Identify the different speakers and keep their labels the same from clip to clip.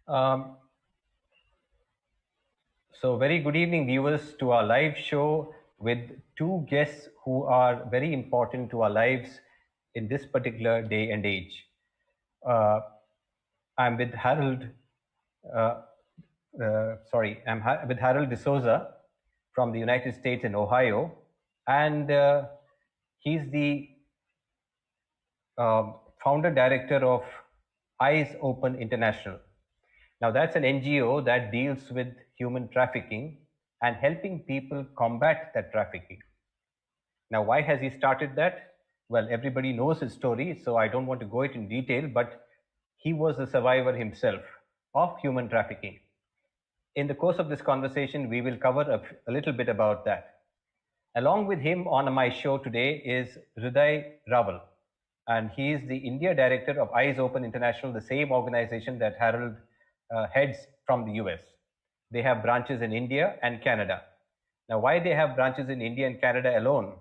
Speaker 1: Um, so, very good evening, viewers, to our live show with two guests who are very important to our lives in this particular day and age. Uh, I'm with uh, I'm with Harold Souza from the United States in Ohio, and he's the founder director of Eyes Open International. Now, that's an NGO that deals with human trafficking and helping people combat that trafficking. Now, why has he started that? Well, everybody knows his story, so I don't want to go into in detail, but he was a survivor himself of human trafficking. In the course of this conversation, we will cover a little bit about that. Along with him on my show today is Hriday Raval, and he is the India director of Eyes Open International, the same organization that Harold heads from the US. They have branches in India and Canada. Now, why they have branches in India and Canada alone,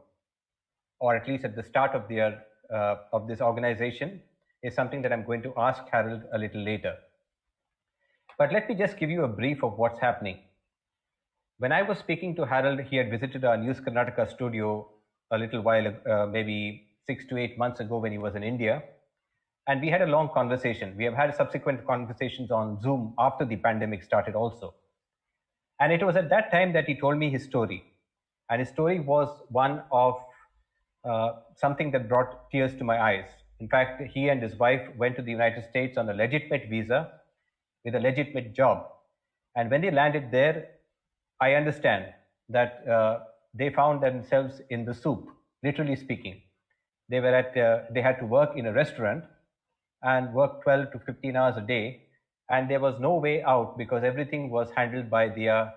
Speaker 1: or at least at the start of their of this organization, is something that I'm going to ask Harold a little later. But let me just give you a brief of what's happening. When I was speaking to Harold, he had visited our News Karnataka studio a little while, maybe 6 to 8 months ago when he was in India. And we had a long conversation. We have had subsequent conversations on Zoom after the pandemic started also. And it was at that time that he told me his story. And his story was one of something that brought tears to my eyes. In fact, he and his wife went to the United States on a legitimate visa with a legitimate job. And when they landed there, I understand that they found themselves in the soup, literally speaking. They had to work in a restaurant and work 12 to 15 hours a day, and there was no way out because everything was handled by the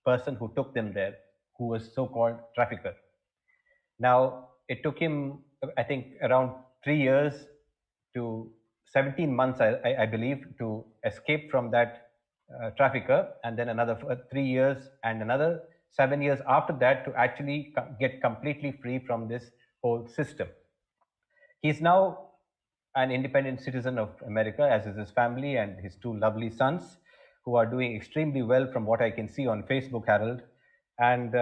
Speaker 1: person who took them there, who was so-called trafficker. Now, it took him, I think, around 3 years to 17 months, I believe, to escape from that trafficker, and then another 3 years and another 7 years after that to actually get completely free from this whole system. He's now an independent citizen of America, as is his family and his two lovely sons, who are doing extremely well from what I can see on Facebook, Harold. And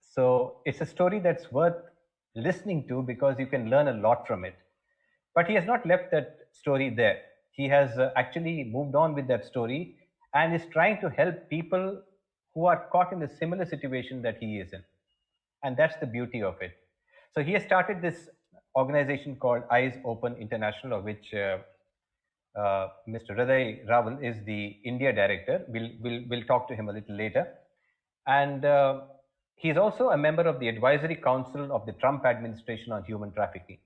Speaker 1: so it's a story that's worth listening to because you can learn a lot from it. But he has not left that story there. He has actually moved on with that story and is trying to help people who are caught in a similar situation that he is in. And that's the beauty of it. So he has started this organization called Eyes Open International, of which Mr. Hriday Raval is the India director. We'll talk to him a little later. And he's also a member of the Advisory Council of the Trump administration on human trafficking.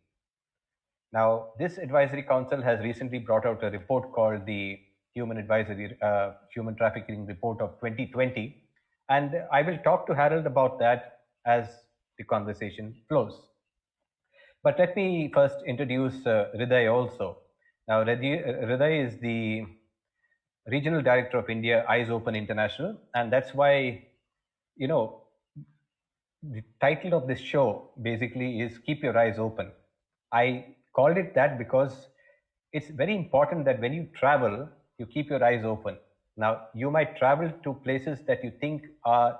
Speaker 1: Now, this advisory council has recently brought out a report called the Human Trafficking Report of 2020. And I will talk to Harold about that as the conversation flows. But let me first introduce Hriday also. Now, Hriday is the regional director of India Eyes Open International, and that's why, you know, the title of this show basically is Keep Your Eyes Open. I called it that because it's very important that when you travel, you keep your eyes open. Now, you might travel to places that you think are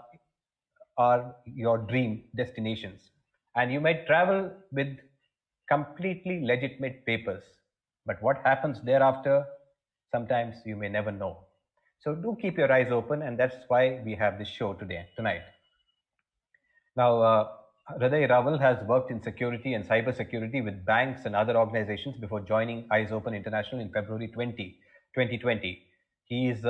Speaker 1: your dream destinations, and you might travel with completely legitimate papers. But what happens thereafter, sometimes you may never know. So do keep your eyes open, and that's why we have this show tonight. Now, Hriday Raval has worked in security and cybersecurity with banks and other organizations before joining Eyes Open International in February 2020. He's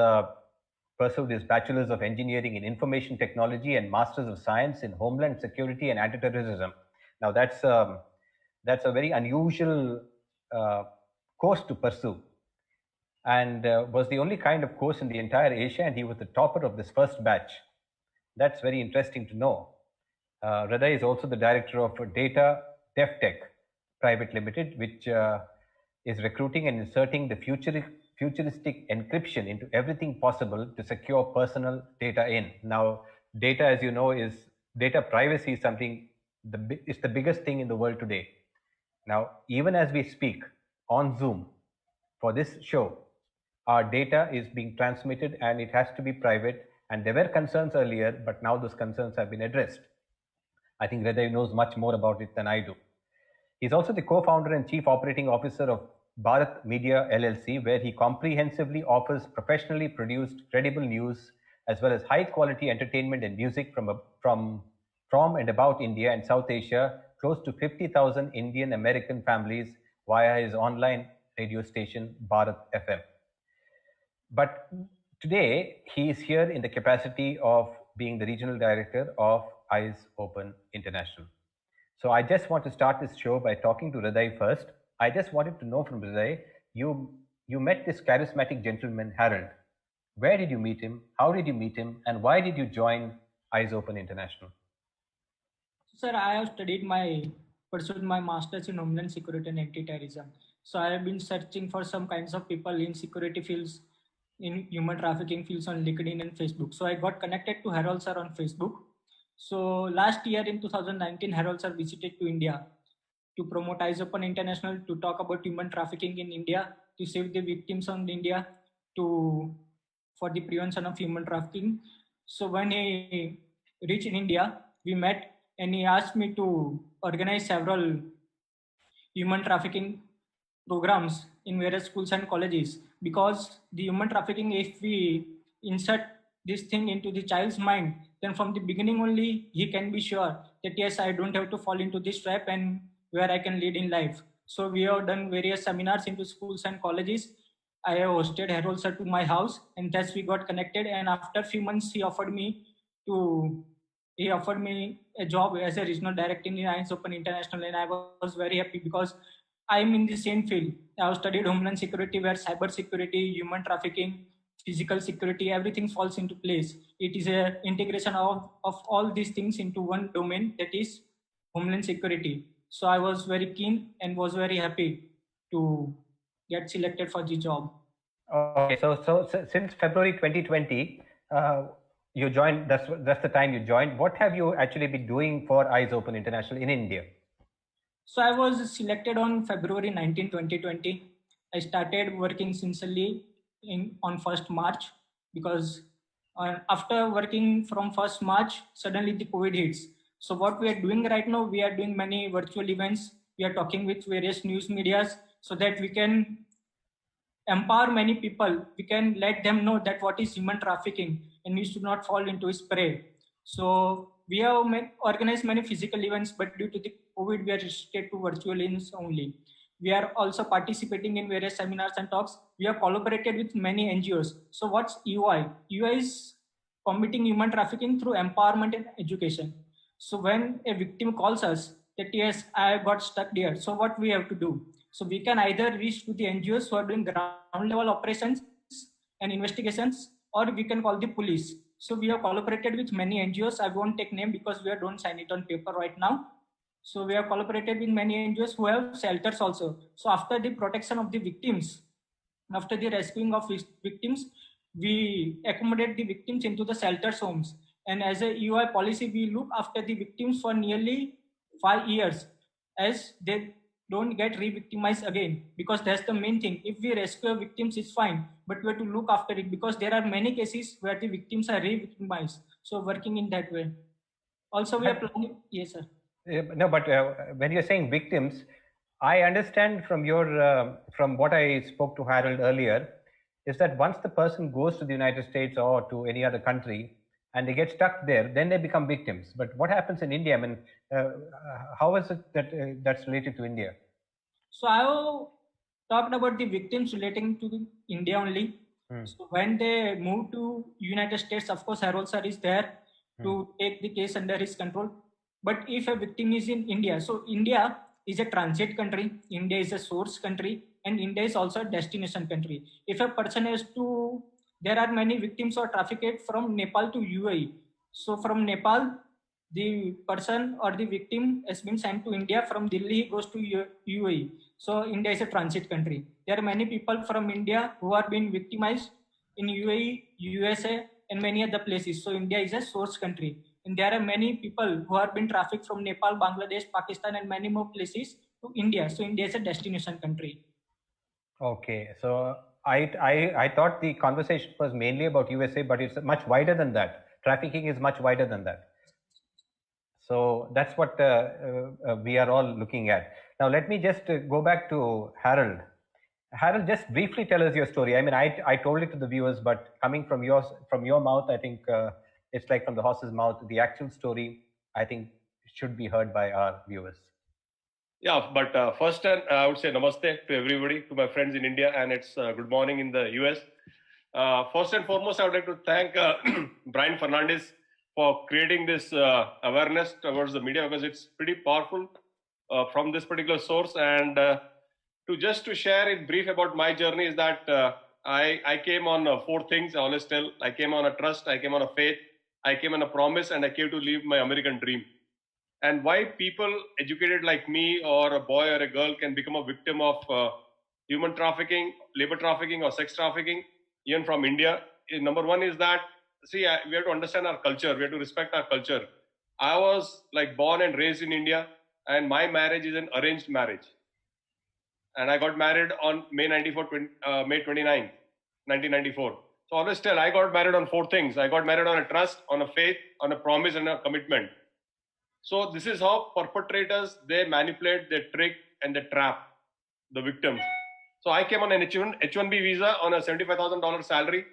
Speaker 1: pursued his Bachelor's of Engineering in Information Technology and Master's of Science in Homeland Security and Anti-Terrorism. Now, that's a very unusual course to pursue, and was the only kind of course in the entire Asia, and he was the topper of this first batch. That's very interesting to know. Hriday is also the director of Data DevTech Private Limited, which is recruiting and inserting the futuristic encryption into everything possible to secure personal data in. Now, data, as you know, is data privacy is something, it's the biggest thing in the world today. Now, even as we speak on Zoom for this show, our data is being transmitted and it has to be private. And there were concerns earlier, but now those concerns have been addressed. I think Hriday knows much more about it than I do. He's also the co-founder and chief operating officer of Bharat Media LLC, where he comprehensively offers professionally produced, credible news as well as high-quality entertainment and music from and about India and South Asia, close to 50,000 Indian American families via his online radio station Bharat FM. But today, he is here in the capacity of being the regional director of Eyes Open International. So I just want to start this show by talking to Hriday first. I just wanted to know from Hriday, you met this charismatic gentleman, Harold. Where did you meet him? How did you meet him? And why did you join Eyes Open International?
Speaker 2: Sir, I have pursued my master's in Homeland Security and Anti-Terrorism. So I have been searching for some kinds of people in security fields, in human trafficking fields on LinkedIn and Facebook. So I got connected to Harold sir on Facebook. So last year in 2019, Harold sir visited to India to promote Eyes Open International, to talk about human trafficking in India, to save the victims in India, for the prevention of human trafficking. So when he reached in India, we met and he asked me to organize several human trafficking programs in various schools and colleges, because the human trafficking, if we insert this thing into the child's mind, then from the beginning only he can be sure that yes, I don't have to fall into this trap and where I can lead in life. So we have done various seminars into schools and colleges. I have hosted Harold sir to my house, and thus we got connected. And after a few months, to he offered me a job as a regional director in Eyes Open International, and I was very happy because I'm in the same field. I have studied Homeland Security, where cyber security, human trafficking, physical security, everything falls into place. It is a integration of all these things into one domain, that is Homeland Security. So I was very keen and was very happy to get selected for the job.
Speaker 1: Okay, so since February 2020, you joined. That's the time you joined. What have you actually been doing for Eyes Open International in India?
Speaker 2: So I was selected on February 19, 2020. I started working sincerely on 1st March, because after working from 1st March, suddenly the COVID hits. So what we are doing right now, we are doing many virtual events. We are talking with various news medias so that we can empower many people. We can let them know that what is human trafficking and we should not fall into its prey. So we have organized many physical events, but due to the COVID, we are restricted to virtual events only. We are also participating in various seminars and talks. We have collaborated with many NGOs. So what's UI? UI is combating human trafficking through empowerment and education. So when a victim calls us that yes, I got stuck there, so what we have to do? So we can either reach to the NGOs who are doing ground level operations and investigations, or we can call the police. So we have collaborated with many NGOs. I won't take name because we don't sign it on paper right now. So we have collaborated with many NGOs who have shelters also. So after the protection of the victims, after the rescuing of victims, we accommodate the victims into the shelters homes. And as a UI policy, we look after the victims for nearly 5 years, as they don't get re-victimized again, because that's the main thing. If we rescue victims, it's fine, but we have to look after it, because there are many cases where the victims are re-victimized. So working in that way. Also, we are planning. Yes, sir.
Speaker 1: No, but when you're saying victims, I understand from what I spoke to Harold earlier, is that once the person goes to the United States or to any other country and they get stuck there, then they become victims. But what happens in India? I mean, how is it that that's related to India?
Speaker 2: So I have talked about the victims relating to India only. So when they move to United States, of course, Harold sir is there to take the case under his control. But if a victim is in India, so India is a transit country, India is a source country, and India is also a destination country. If a person has to, there are many victims or trafficked from Nepal to UAE. So from Nepal, the person or the victim has been sent to India. From Delhi, he goes to UAE. So India is a transit country. There are many people from India who are being victimized in UAE, USA, and many other places. So India is a source country. And there are many people who have been trafficked from Nepal, Bangladesh, Pakistan, and many more places to India. So India is a destination country.
Speaker 1: Okay, so I thought the conversation was mainly about USA, but it's much wider than that. Trafficking is much wider than that. So that's what we are all looking at. Now, let me just go back to Harold. Harold, just briefly tell us your story. I mean, I told it to the viewers, but coming from your mouth, I think it's like from the horse's mouth. The actual story, I think, should be heard by our viewers.
Speaker 3: Yeah, but first, I would say namaste to everybody, to my friends in India, and it's good morning in the US. First and foremost, I would like to thank Brian Fernandes for creating this awareness towards the media, because it's pretty powerful from this particular source. And to share in brief about my journey is that I came on four things. I always tell: I came on a trust, I came on a faith, I came on a promise, and I came to live my American dream. And why people educated like me, or a boy or a girl, can become a victim of human trafficking, labor trafficking, or sex trafficking, even from India. Number one is that, we have to understand our culture. We have to respect our culture. I was like born and raised in India, and my marriage is an arranged marriage. And I got married on May 29th, 1994. So always tell, I got married on four things. I got married on a trust, on a faith, on a promise, and a commitment. So this is how perpetrators, they manipulate, they trick, and they trap the victims. So I came on an H1B visa on a $75,000 salary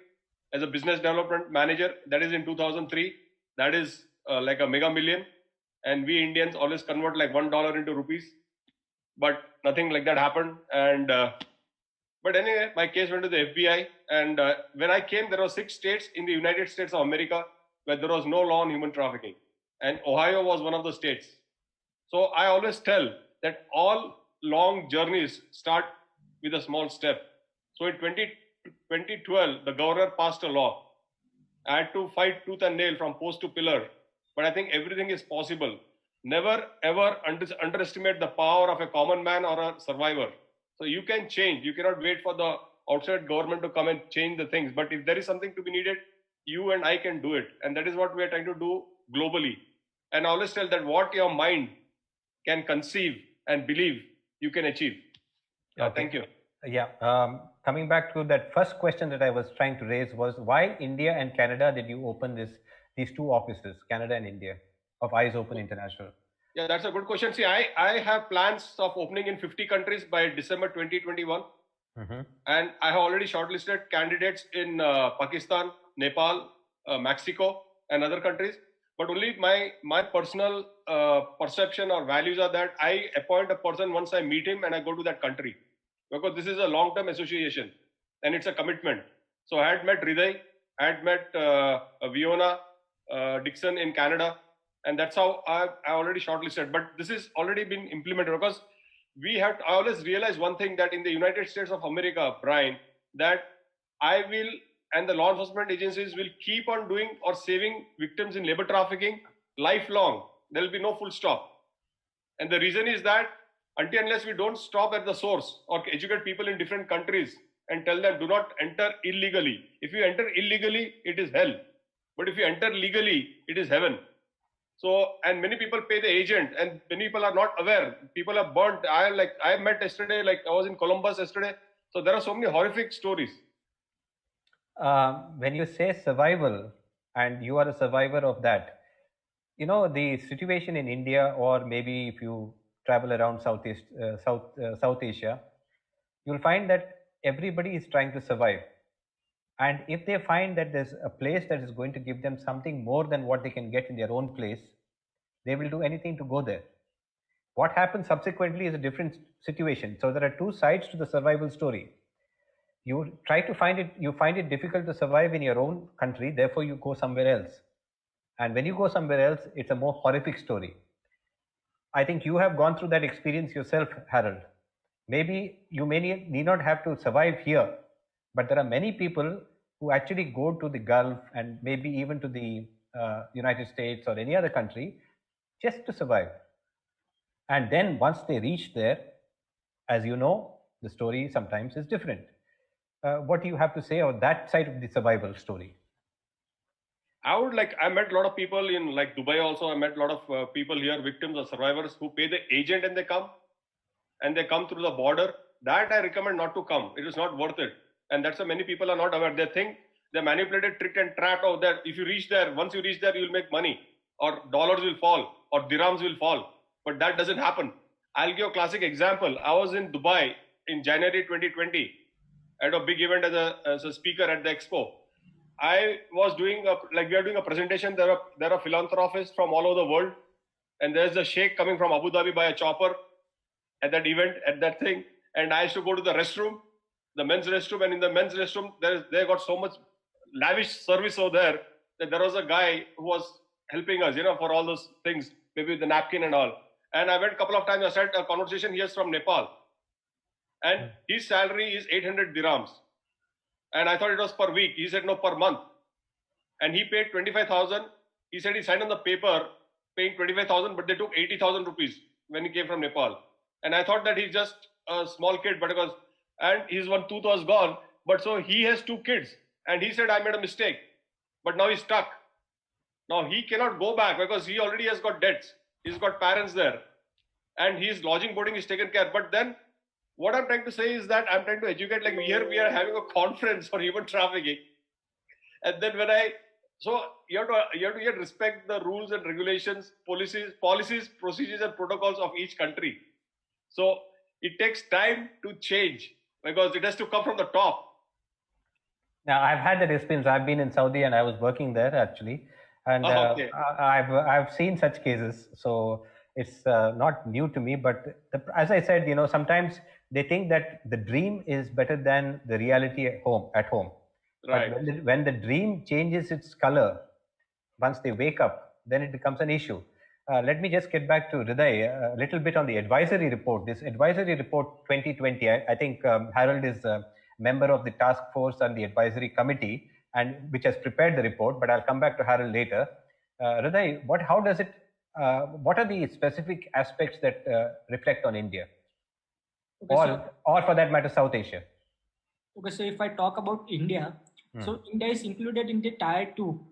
Speaker 3: as a business development manager. That is in 2003. That is like a mega million. And we Indians always convert like $1 into rupees. But nothing like that happened. And but anyway, my case went to the FBI. And when I came, there were 6 states in the United States of America where there was no law on human trafficking. And Ohio was one of the states. So I always tell that all long journeys start with a small step. So in 2012, the governor passed a law. I had to fight tooth and nail from post to pillar. But I think everything is possible. Never ever underestimate the power of a common man or a survivor. So you can change. You cannot wait for the outside government to come and change the things. But if there is something to be needed, you and I can do it. And that is what we are trying to do globally. And I always tell that what your mind can conceive and believe, you can achieve.
Speaker 1: Okay.
Speaker 3: Thank you.
Speaker 1: Yeah. Coming back to that first question that I was trying to raise was, why India and Canada did you open these two offices, Canada and India, of Eyes Open International?
Speaker 3: Yeah, that's a good question. See, I have plans of opening in 50 countries by December 2021. Mm-hmm. And I have already shortlisted candidates in Pakistan, Nepal, Mexico, and other countries. But only my personal perception or values are that I appoint a person once I meet him and I go to that country. Because this is a long-term association and it's a commitment. So I had met Hriday, I had met Fiona Dixon in Canada, and that's how I already shortlisted. But this is already been implemented, because I always realize one thing, that in the United States of America, Brian, that I will and the law enforcement agencies will keep on doing or saving victims in labor trafficking lifelong. There will be no full stop. And the reason is that unless we don't stop at the source or educate people in different countries and tell them, do not enter illegally. If you enter illegally, it is hell. But if you enter legally, it is heaven. So, and many people pay the agent, and many people are not aware. People are burnt. I met yesterday, I was in Columbus yesterday. So there are so many horrific stories.
Speaker 1: When you say survival, and you are a survivor of that, the situation in India, or maybe if you travel around South Asia, you'll find that everybody is trying to survive. And if they find that there's a place that is going to give them something more than what they can get in their own place, they will do anything to go there. What happens subsequently is a different situation. So there are two sides to the survival story. You try to find it, you find it difficult to survive in your own country, therefore you go somewhere else. And when you go somewhere else, it's a more horrific story. I think you have gone through that experience yourself, Harold. Maybe you need not have to survive here, but there are many people who actually go to the Gulf and maybe even to the United States or any other country just to survive. And then once they reach there, as you know, the story sometimes is different. What do you have to say on that side of the survival story?
Speaker 3: I met a lot of people in Dubai also. I met a lot of people here, victims or survivors, who pay the agent and they come through the border. That I recommend not to come. It is not worth it. And that's why many people are not aware. They think they're manipulated, tricked, and trapped out there. If you reach there, once you reach there, you'll make money, or dollars will fall, or dirhams will fall. But that doesn't happen. I'll give a classic example. I was in Dubai in January 2020 at a big event as a speaker at the expo. I was doing we are doing a presentation. There are philanthropists from all over the world, and there's a sheikh coming from Abu Dhabi by a chopper at that event, at that thing. And I used to go to the restroom, the men's restroom, and in the men's restroom, they got so much lavish service over there that there was a guy who was helping us, for all those things, maybe with the napkin and all. And I went a couple of times. I started a conversation. He is from Nepal, and his salary is 800 dirhams. And I thought it was per week. He said no, per month. And he paid 25,000. He said he signed on the paper paying 25,000, but they took 80,000 rupees when he came from Nepal. And I thought that he's just a small kid, and his one tooth was gone. But so he has 2 kids, and he said, I made a mistake, but now he's stuck. Now he cannot go back because he already has got debts. He's got parents there, and his lodging, boarding is taken care. But then what I'm trying to say is that I'm trying to educate, like here we are having a conference on human trafficking. And then so you have to yet respect the rules and regulations, policies, procedures, and protocols of each country. So it takes time to change because it has to come from the top.
Speaker 1: Now, I've had that experience. I've been in Saudi and I was working there actually. And
Speaker 3: Okay.
Speaker 1: I've seen such cases. So it's not new to me. But as I said, sometimes they think that the dream is better than the reality at home.
Speaker 3: Right.
Speaker 1: But when the dream changes its color, once they wake up, then it becomes an issue. Let me just get back to Hriday a little bit on the advisory report. This advisory report 2020, I think Harold is a member of the task force and the advisory committee, and which has prepared the report. But I'll come back to Harold later. Hriday, how does it? What are the specific aspects that reflect on India, or for that matter, South Asia?
Speaker 2: Okay, so if I talk about India, so India is included in the Tier 2.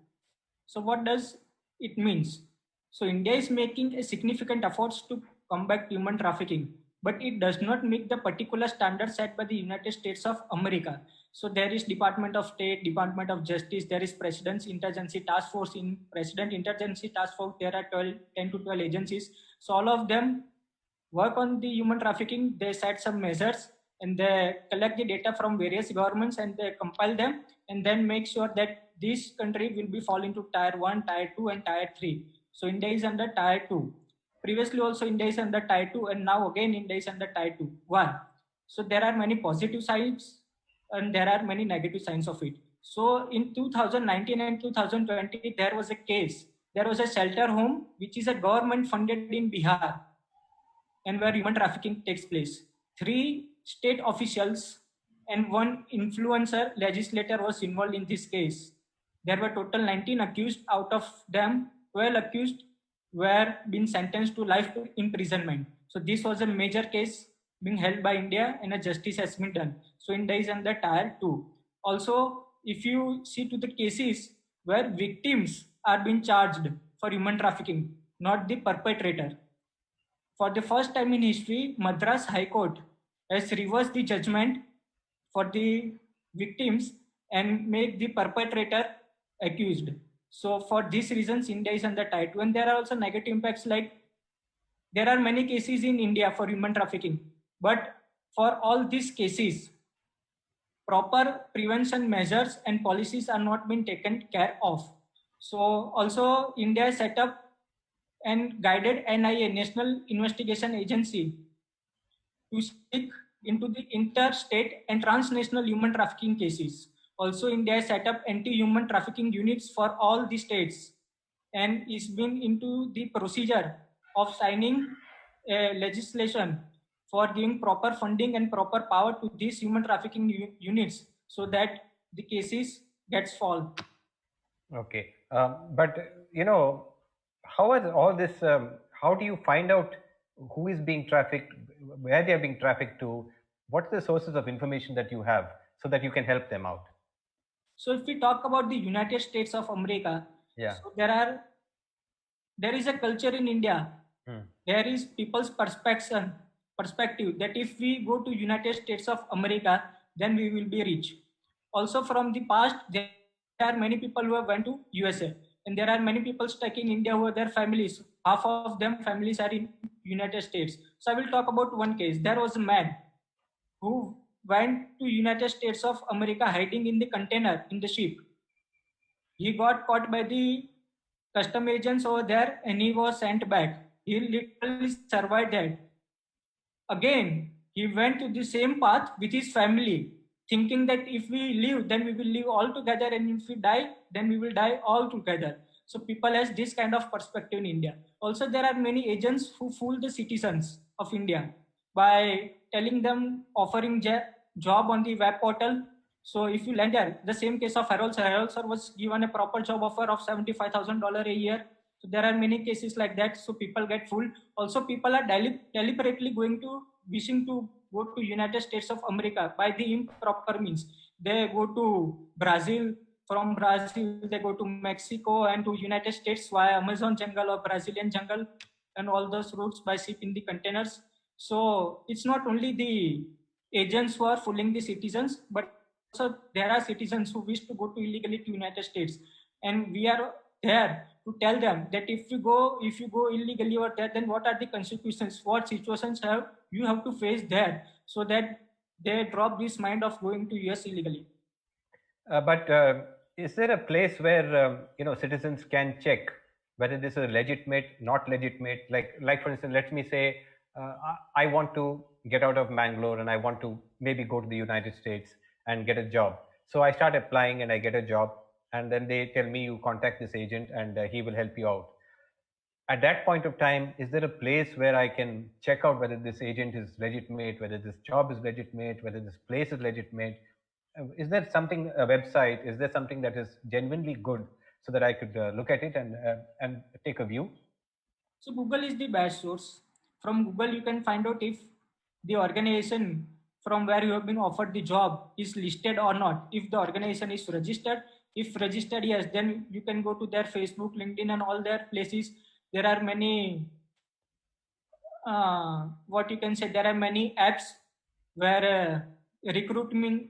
Speaker 2: So what does it means? So India is making a significant efforts to combat human trafficking, but it does not meet the particular standards set by the United States of America. So there is Department of State, Department of Justice, there is President's Interagency Task Force. In President Interagency Task Force, there are 10 to 12 agencies. So all of them work on the human trafficking. They set some measures and they collect the data from various governments and they compile them and then make sure that this country will be fall into Tier 1, Tier 2 and Tier 3. So India is under Tier 2. Previously also India is under Tier 2 and now again India is under Tier 1. So there are many positive sides and there are many negative signs of it. So in 2019 and 2020, there was a case. There was a shelter home, which is a government funded in Bihar and where human trafficking takes place. 3 state officials and 1 influencer legislator was involved in this case. There were total 19 accused. Out of them, 12 accused were being sentenced to life imprisonment. So this was a major case being held by India and a justice has been done. So India is under Tier 2. Also, if you see to the cases where victims are being charged for human trafficking, not the perpetrator. For the first time in history, Madras High Court has reversed the judgment for the victims and made the perpetrator accused. So for these reasons, India is under Tier 2. And there are also negative impacts, like there are many cases in India for human trafficking. But for all these cases, proper prevention measures and policies are not being taken care of. So also India set up and guided NIA, National Investigation Agency, to seek into the interstate and transnational human trafficking cases. Also, India set up anti-human trafficking units for all the states and is been into the procedure of signing legislation for giving proper funding and proper power to these human trafficking units so that the cases gets solved.
Speaker 1: Okay, but how is all this? How do you find out who is being trafficked, where they are being trafficked to? What's the sources of information that you have so that you can help them out?
Speaker 2: So if we talk about the United States of America, so there is a culture in India. There is people's perspective that if we go to United States of America, then we will be rich. Also from the past, there are many people who have went to USA, and there are many people stuck in India who are their families. Half of them families are in United States. So I will talk about one case. There was a man who went to United States of America hiding in the container in the ship. He got caught by the custom agents over there and he was sent back. He literally survived that. Again, he went to the same path with his family, thinking that if we live, then we will live all together, and if we die, then we will die all together. So people has this kind of perspective in India. Also, there are many agents who fool the citizens of India by telling them offering job on the web portal. So if you land there, the same case of Harold sir. Harold sir was given a proper job offer of $75,000 a year. So there are many cases like that. So people get fooled. Also, people are deliberately going to wishing to go to United States of America by the improper means. They go to Brazil. From Brazil, they go to Mexico and to United States via Amazon jungle or Brazilian jungle, and all those routes by ship in the containers. So it's not only the agents who are fooling the citizens, but also there are citizens who wish to go to illegally to United States, and we are there to tell them that if you go illegally over there, then what are the consequences? What situations have you have to face there, so that they drop this mind of going to US illegally.
Speaker 1: But is there a place where citizens can check whether this is legitimate, not legitimate? Like for instance, let me say I want to get out of Mangalore and I want to maybe go to the United States and get a job. So I start applying and I get a job, and then they tell me you contact this agent and he will help you out. At that point of time, is there a place where I can check out whether this agent is legitimate, whether this job is legitimate, whether this place is legitimate? Is there something, a website, is there something that is genuinely good so that I could look at it and take a view?
Speaker 2: So Google is the best source. From Google, you can find out if the organization from where you have been offered the job is listed or not. If the organization is registered, if registered, yes, then you can go to their Facebook, LinkedIn, and all their places. There are many, what you can say, there are many apps where recruiting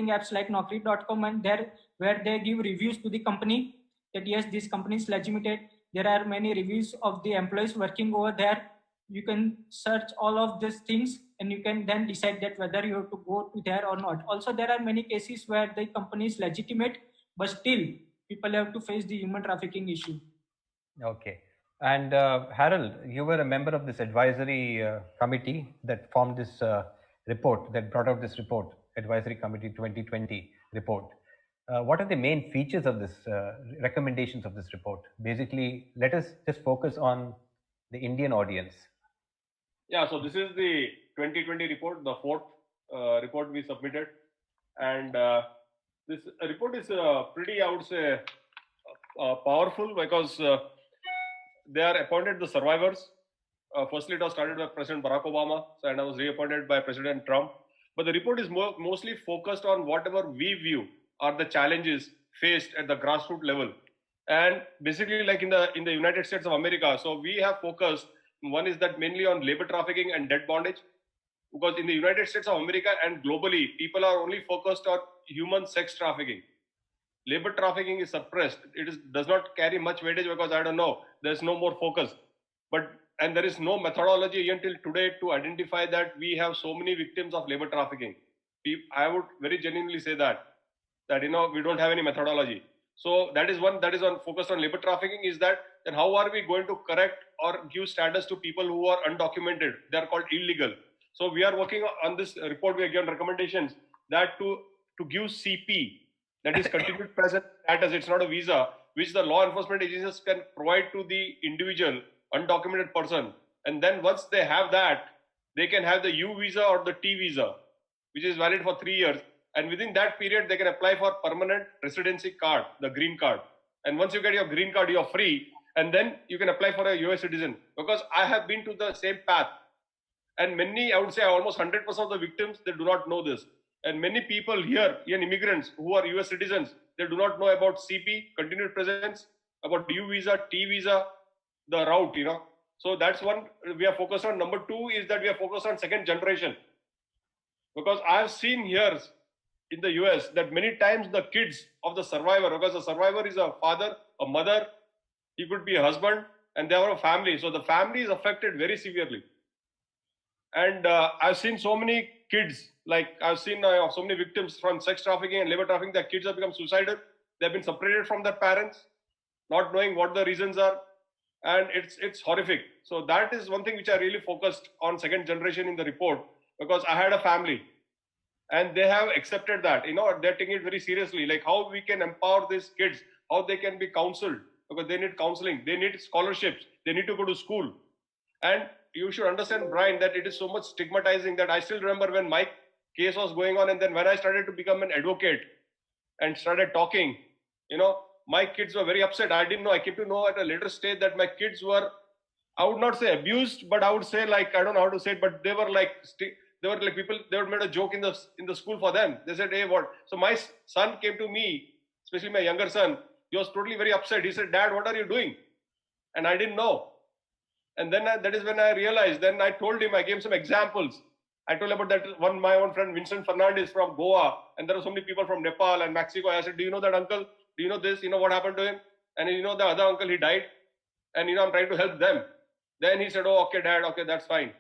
Speaker 2: apps like Naukri.com, and there where they give reviews to the company that yes, this company is legitimate. There are many reviews of the employees working over there. You can search all of these things and you can then decide that whether you have to go to there or not. Also, there are many cases where the company is legitimate, but still people have to face the human trafficking issue.
Speaker 1: Okay. And Harold, you were a member of this advisory committee that formed this report, that brought out this report, Advisory Committee 2020 report. What are the main features of this recommendations of this report? Basically, let us just focus on the Indian audience.
Speaker 3: Yeah, so this is the 2020 report, the fourth report we submitted. And this report is pretty, I would say, powerful because they are appointed the survivors. Firstly, it was started by President Barack Obama, and I was reappointed by President Trump. But the report is mostly focused on whatever we view are the challenges faced at the grassroots level. And basically, like in the United States of America, so we have focused. One is that mainly on labor trafficking and debt bondage, because in the United States of America and globally, people are only focused on human sex trafficking. Labor trafficking is suppressed. Does not carry much weightage because I don't know, there's no more focus. And there is no methodology until today to identify that we have so many victims of labor trafficking. I would very genuinely say that we don't have any methodology. So that is one that is on focused on labor trafficking. Is that then how are we going to correct or give status to people who are undocumented? They are called illegal. So we are working on this report. We are given recommendations that to give CP, that is continued present status. It's not a visa, which the law enforcement agencies can provide to the individual undocumented person. And then once they have that, they can have the U visa or the T visa, which is valid for 3 years. And within that period, they can apply for permanent residency card, the green card. And once you get your green card, you're free. And then you can apply for a US citizen. Because I have been to the same path. And many, I would say almost 100% of the victims, they do not know this. And many people here, even immigrants who are US citizens, they do not know about CP, continued presence, about U visa, T visa, the route, So that's one we are focused on. Number two is that we are focused on second generation. Because I have seen here in the US that many times the kids of the survivor, because the survivor is a father, a mother, he could be a husband, and they have a family. So the family is affected very severely. And I've seen so many kids, like I've seen so many victims from sex trafficking and labor trafficking, their kids have become suicidal. They've been separated from their parents, not knowing what the reasons are. And it's horrific. So that is one thing which I really focused on second generation in the report, because I had a family and they have accepted that, they're taking it very seriously, like how we can empower these kids, how they can be counseled, because they need counseling, they need scholarships, they need to go to school. And you should understand, Brian, that it is so much stigmatizing that I still remember when my case was going on, and then when I started to become an advocate and started talking, my kids were very upset. I didn't know. I came to know at a later stage that my kids were, I would not say abused, but I would say, like, I don't know how to say it, but they were like people, they would made a joke in the school for them. They said, hey, what? So my son came to me, especially my younger son. He was totally very upset. He said, Dad, what are you doing? And I didn't know. And then that is when I realized. Then I told him, I gave some examples. I told about that my own friend Vincent Fernandes from Goa, and there are so many people from Nepal and Mexico. I said, do you know that uncle? Do you know this? You know what happened to him? And the other uncle, he died. And I'm trying to help them. Then he said, oh, okay, Dad, okay, that's fine.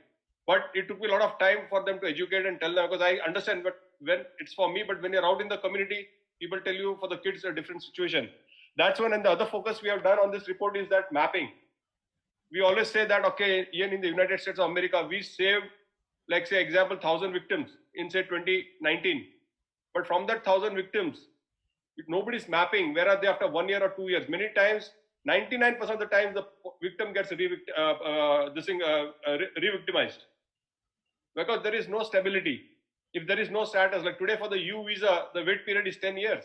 Speaker 3: But it took me a lot of time for them to educate and tell them, because I understand, but when it's for me, but when you're out in the community, people tell you for the kids a different situation. That's one. And the other focus we have done on this report is that mapping. We always say that, okay, even in the United States of America, we saved, like, say, example, 1,000 victims in, say, 2019. But from that 1,000 victims, nobody's mapping where are they after 1 year or 2 years. Many times, 99% of the times, the victim gets re-victimized. Because there is no stability. If there is no status, like today for the U visa, the wait period is 10 years.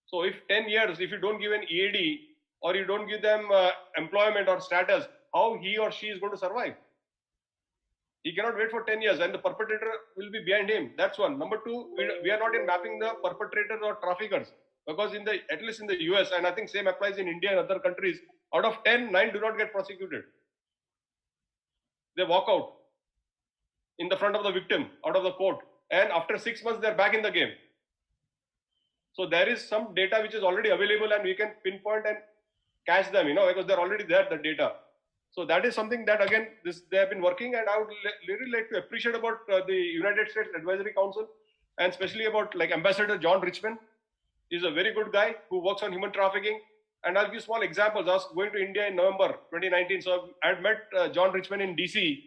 Speaker 3: So if 10 years, if you don't give an EAD or you don't give them employment or status, how he or she is going to survive? He cannot wait for 10 years, and the perpetrator will be behind him. That's one. Number two, we are not in mapping the perpetrators or traffickers, because at least in the US, and I think same applies in India and other countries, out of 10, 9 do not get prosecuted. They walk out in the front of the victim, out of the court, and after 6 months, they're back in the game. So there is some data which is already available, and we can pinpoint and catch them, because they're already there, the data. So that is something that, again, they have been working, and I would really like to appreciate about the United States Advisory Council, and especially about, like, Ambassador John Richmond. He's a very good guy who works on human trafficking. And I'll give small examples. I was going to India in November 2019. So I had met John Richmond in DC.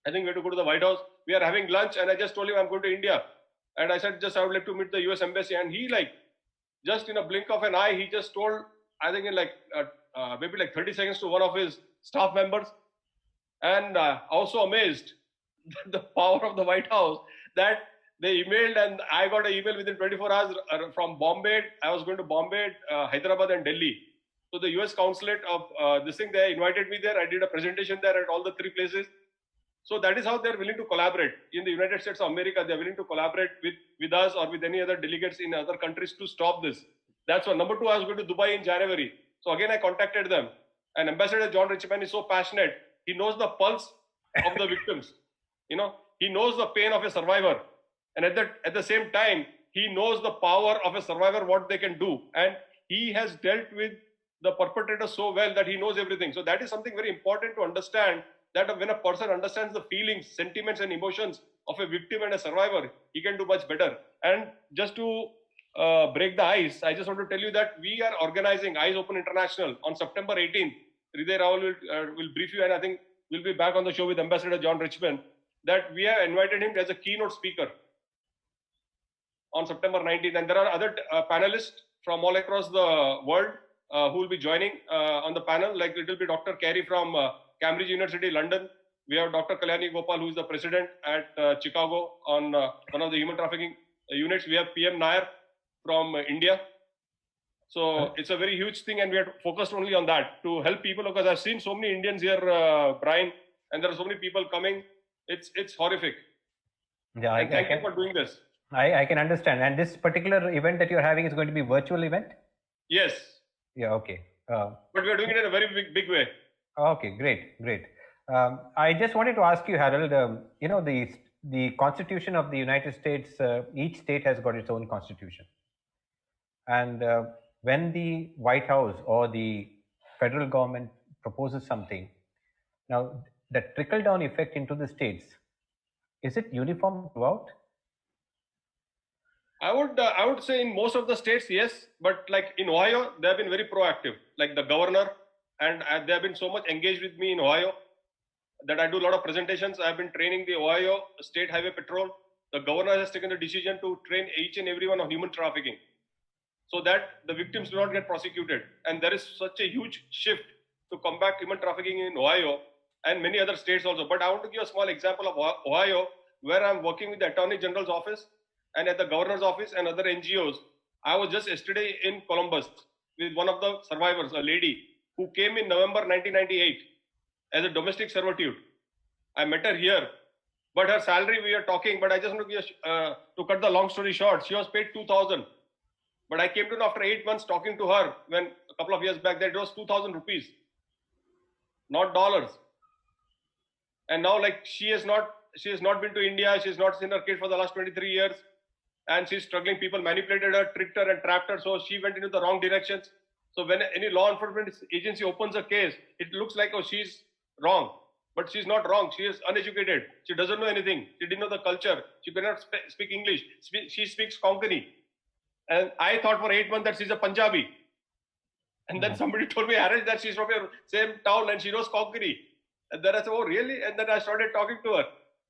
Speaker 3: I think we had to go to the White House. We are having lunch, and I just told him I'm going to India. And I said, I would like to meet the US Embassy. And he, like, just in a blink of an eye, he just told, I think in maybe 30 seconds to one of his staff members. And I was so amazed the power of the White House that they emailed, and I got an email within 24 hours from Bombay. I was going to Bombay, Hyderabad, and Delhi. So the US consulate of this thing, they invited me there. I did a presentation there at all the three places. So that is how they're willing to collaborate. In the United States of America, they're willing to collaborate with us or with any other delegates in other countries to stop this. That's one. Number two, I was going to Dubai in January. So again, I contacted them. And Ambassador John Richmond is so passionate. He knows the pulse of the victims. He knows the pain of a survivor. And at the same time, he knows the power of a survivor, what they can do. And he has dealt with the perpetrator so well that he knows everything. So that is something very important to understand, that when a person understands the feelings, sentiments, and emotions of a victim and a survivor, he can do much better. And just to break the ice, I just want to tell you that we are organizing Eyes Open International on September 18th. Hriday Raval will brief you, and I think we'll be back on the show with Ambassador John Richmond, that we have invited him as a keynote speaker on September 19th. And there are other panelists from all across the world who will be joining on the panel. Like it will be Dr. Carey from Cambridge University, London. We have Dr. Kalyani Gopal, who is the president at Chicago on one of the human trafficking units. We have PM Nair from India. So it's a very huge thing, and we are focused only on that to help people, because I've seen so many Indians here, Brian, and there are so many people coming. It's horrific.
Speaker 1: Yeah,
Speaker 3: thank you for doing this.
Speaker 1: I can understand. And this particular event that you're having is going to be a virtual event?
Speaker 3: Yes.
Speaker 1: Yeah, okay.
Speaker 3: But we are doing it in a very big way.
Speaker 1: Okay, great. I just wanted to ask you, Harold, the Constitution of the United States, each state has got its own constitution. And when the White House or the federal government proposes something, now the trickle down effect into the states, is it uniform throughout?
Speaker 3: I would say in most of the states, yes, but like in Ohio, they have been very proactive. Like the governor, and they have been so much engaged with me in Ohio that I do a lot of presentations. I have been training the Ohio State Highway Patrol. The governor has taken the decision to train each and everyone on human trafficking, so that the victims do not get prosecuted. And there is such a huge shift to combat human trafficking in Ohio and many other states also. But I want to give a small example of Ohio, where I'm working with the Attorney General's office and at the governor's office and other NGOs. I was just yesterday in Columbus with one of the survivors, a lady who came in November 1998 as a domestic servitude. I met her here, but her salary, we are talking, but I just want to cut the long story short, she was paid 2,000. But I came to know after 8 months talking to her when a couple of years back that it was 2,000 rupees, not dollars. And now like she has not been to India, she's not seen her kid for the last 23 years. And she's struggling. People manipulated her, tricked her and trapped her. So she went into the wrong directions. So when any law enforcement agency opens a case, it looks like, oh, she's wrong. But she's not wrong. She is uneducated. She doesn't know anything. She didn't know the culture. She cannot speak English. She speaks Konkani. And I thought for 8 months that she's a Punjabi. And then somebody told me, Harish, that she's from your same town and she knows Konkani. And then I said, oh, really? And then I started talking to her.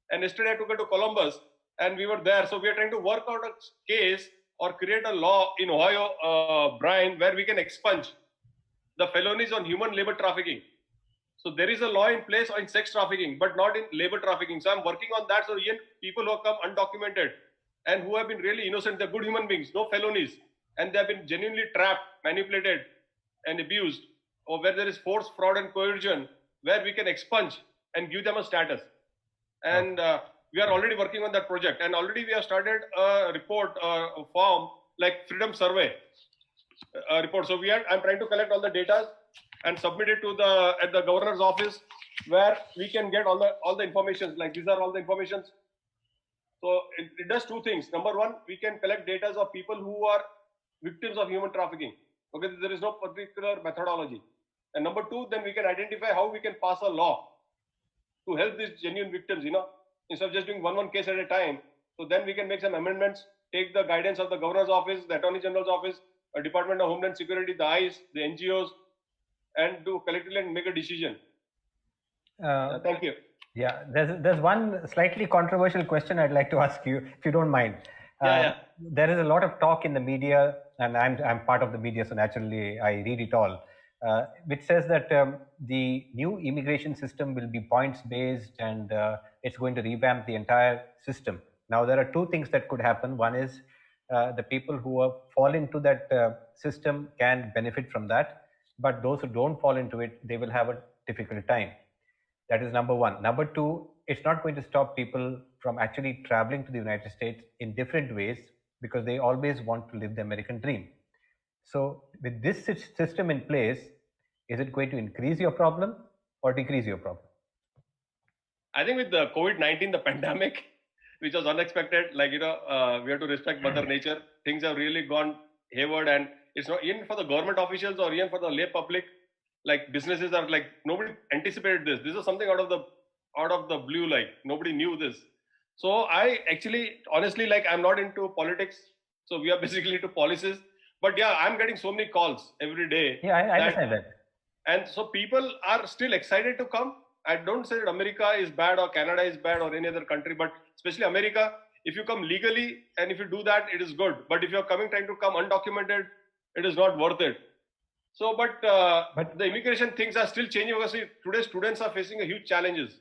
Speaker 3: And yesterday I took her to Columbus. And we were there. So we are trying to work out a case or create a law in Ohio, Brian, where we can expunge the felonies on human labor trafficking. So there is a law in place in sex trafficking, but not in labor trafficking. So I'm working on that. So even people who have come undocumented and who have been really innocent, they're good human beings, no felonies. And they have been genuinely trapped, manipulated and abused, or where there is force, fraud and coercion, where we can expunge and give them a status. And we are already working on that project, and already we have started a report, a form like Freedom Survey report. So I'm trying to collect all the data and submit it to at the governor's office, where we can get all the information. Like these are all the informations. So it does two things. Number one, we can collect data of people who are victims of human trafficking. Okay, there is no particular methodology. And number two, then we can identify how we can pass a law to help these genuine victims, instead of just doing one case at a time. So then we can make some amendments, take the guidance of the governor's office, the attorney general's office, Department of Homeland Security, the ICE, the NGOs, and do collectively and make a decision. Thank you.
Speaker 1: Yeah, there's one slightly controversial question I'd like to ask you, if you don't mind. There is a lot of talk in the media, and I'm part of the media, so naturally I read it all, which says that the new immigration system will be points based and it's going to revamp the entire system. Now, there are two things that could happen. One is the people who fall into that system can benefit from that, but those who don't fall into it, they will have a difficult time. That is number one. Number two, it's not going to stop people from actually traveling to the United States in different ways, because they always want to live the American dream. So with this system in place, is it going to increase your problem or decrease your problem?
Speaker 3: I think with the COVID-19, the pandemic, which was unexpected, like, we have to respect Mother Nature. Things have really gone hayward, and it's not even for the government officials or even for the lay public. Like businesses are like, nobody anticipated this. This is something out of the blue, like nobody knew this. So I actually, honestly, like I'm not into politics. So we are basically into policies. But yeah, I'm getting so many calls every day.
Speaker 1: Yeah, I understand that.
Speaker 3: And so people are still excited to come. I don't say that America is bad or Canada is bad or any other country, but especially America, if you come legally and if you do that, it is good. But if you're trying to come undocumented, it is not worth it. So, but the immigration things are still changing, because today students are facing a huge challenges.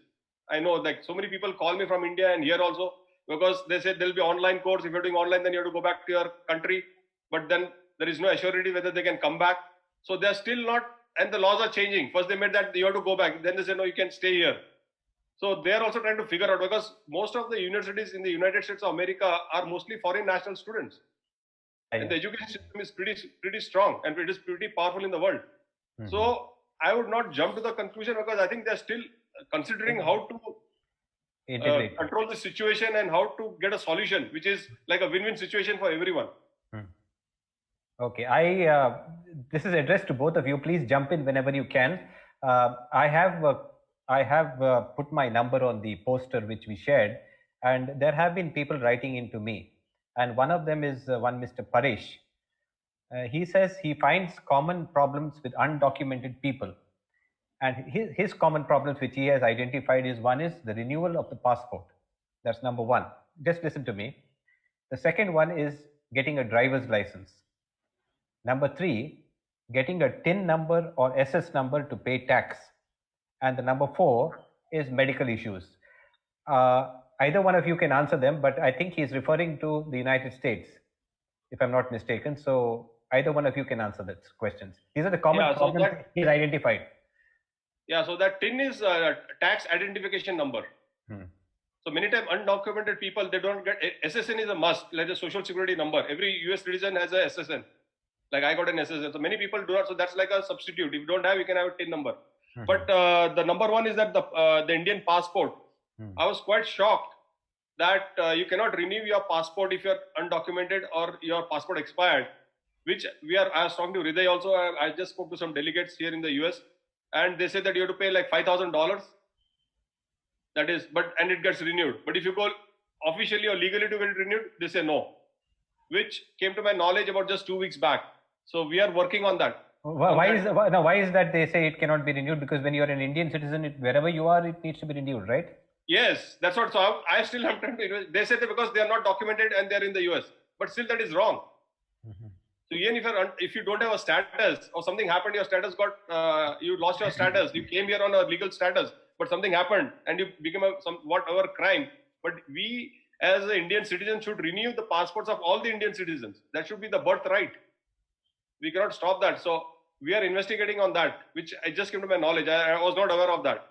Speaker 3: I know, like so many people call me from India and here also, because they said there'll be online course. If you're doing online, then you have to go back to your country. But then there is no assurity whether they can come back. So they're still not, and the laws are changing. First they made that you have to go back. Then they said, no, you can stay here. So they're also trying to figure out, because most of the universities in the United States of America are mostly foreign national students. And the education system is pretty strong and it is pretty powerful in the world. Mm-hmm. So I would not jump to the conclusion, because I think they're still considering how to
Speaker 1: Integrate.
Speaker 3: control the situation and how to get a solution, which is like a win-win situation for everyone.
Speaker 1: Okay, this is addressed to both of you. Please jump in whenever you can. I have put my number on the poster which we shared, and there have been people writing into me, and one of them is one Mr. Paresh. He says he finds common problems with undocumented people, and his common problems which he has identified is, one is the renewal of the passport. That's number one. Just listen to me. The second one is getting a driver's license. Number three, getting a TIN number or SS number to pay tax. And the number four is medical issues. Either one of you can answer them, but I think he's referring to the United States, if I'm not mistaken. So either one of you can answer those questions. These are the common problems he's identified.
Speaker 3: Yeah, so that TIN is a tax identification number. So many times undocumented people, they don't get, SSN is a must, like the social security number. Every US citizen has a SSN. Like I got an SSN. So many people do not. So that's like a substitute. If you don't have, you can have a TIN number. But the number one is that the Indian passport. I was quite shocked that you cannot renew your passport if you're undocumented or your passport expired, which I was talking to Hriday also. I just spoke to some delegates here in the US, and they said that you have to pay like $5,000. That is, and it gets renewed. But if you go officially or legally to get it renewed, they say no, which came to my knowledge about just 2 weeks back. So we are working on that.
Speaker 1: Why is that they say it cannot be renewed? Because when you are an Indian citizen, wherever you are, it needs to be renewed, right?
Speaker 3: Yes, that's what. So I still am trying to. They said that because they are not documented and they are in the US, but still that is wrong. So even if you don't have a status or something happened, your status you lost your status. You came here on a legal status, but something happened and you became whatever crime. But we as an Indian citizen should renew the passports of all the Indian citizens. That should be the birthright. We cannot stop that. So we are investigating on that, which I just came to my knowledge. I was not aware of that.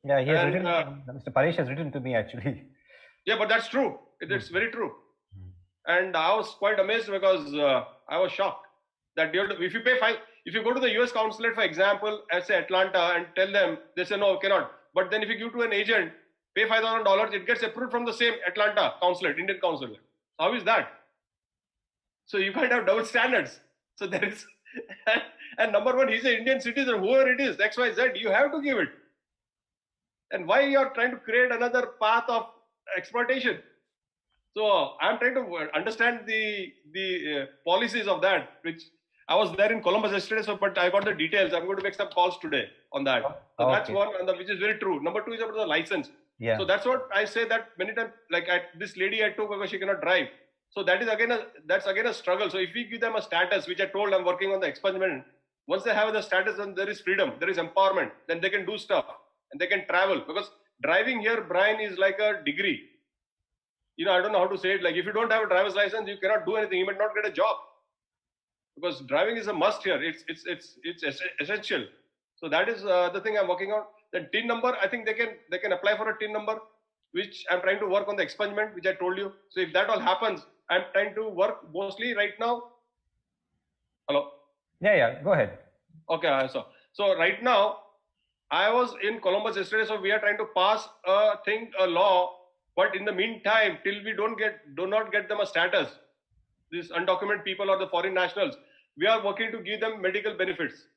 Speaker 1: Yeah, he has written. Mr. Paresh has written to me actually.
Speaker 3: Yeah, but that's true. It's very true. And I was quite amazed because I was shocked that if you go to the US consulate, for example, at say Atlanta, and tell them, they say no, cannot. But then if you give to an agent, pay $5,000, it gets approved from the same Atlanta consulate, Indian consulate. How is that? So you can't have double standards. So there is, and number one, he's an Indian citizen, whoever it is, XYZ, you have to give it. And why you are trying to create another path of exploitation? So I'm trying to understand the policies of that, which I was there in Columbus yesterday, but I got the details. I'm going to make some calls today on that. So that's one, which is very true. Number two is about the license.
Speaker 1: Yeah.
Speaker 3: So that's what I say that many times, like this lady I took because she cannot drive. So that is that's again a struggle. So if we give them a status, which I told I'm working on the expungement, once they have the status, then there is freedom, there is empowerment, then they can do stuff and they can travel. Because driving here, Brian, is like a degree. I don't know how to say it. Like if you don't have a driver's license, you cannot do anything. You might not get a job. Because driving is a must here. It's essential. So that is the thing I'm working on. The TIN number, I think they can apply for a TIN number, which I'm trying to work on the expungement, which I told you. So if that all happens, I'm trying to work mostly right now. Hello?
Speaker 1: Yeah, go ahead.
Speaker 3: Okay, so right now, I was in Columbus yesterday, so we are trying to pass a law, but in the meantime, till we do not get them a status, these undocumented people or the foreign nationals, we are working to give them medical benefits.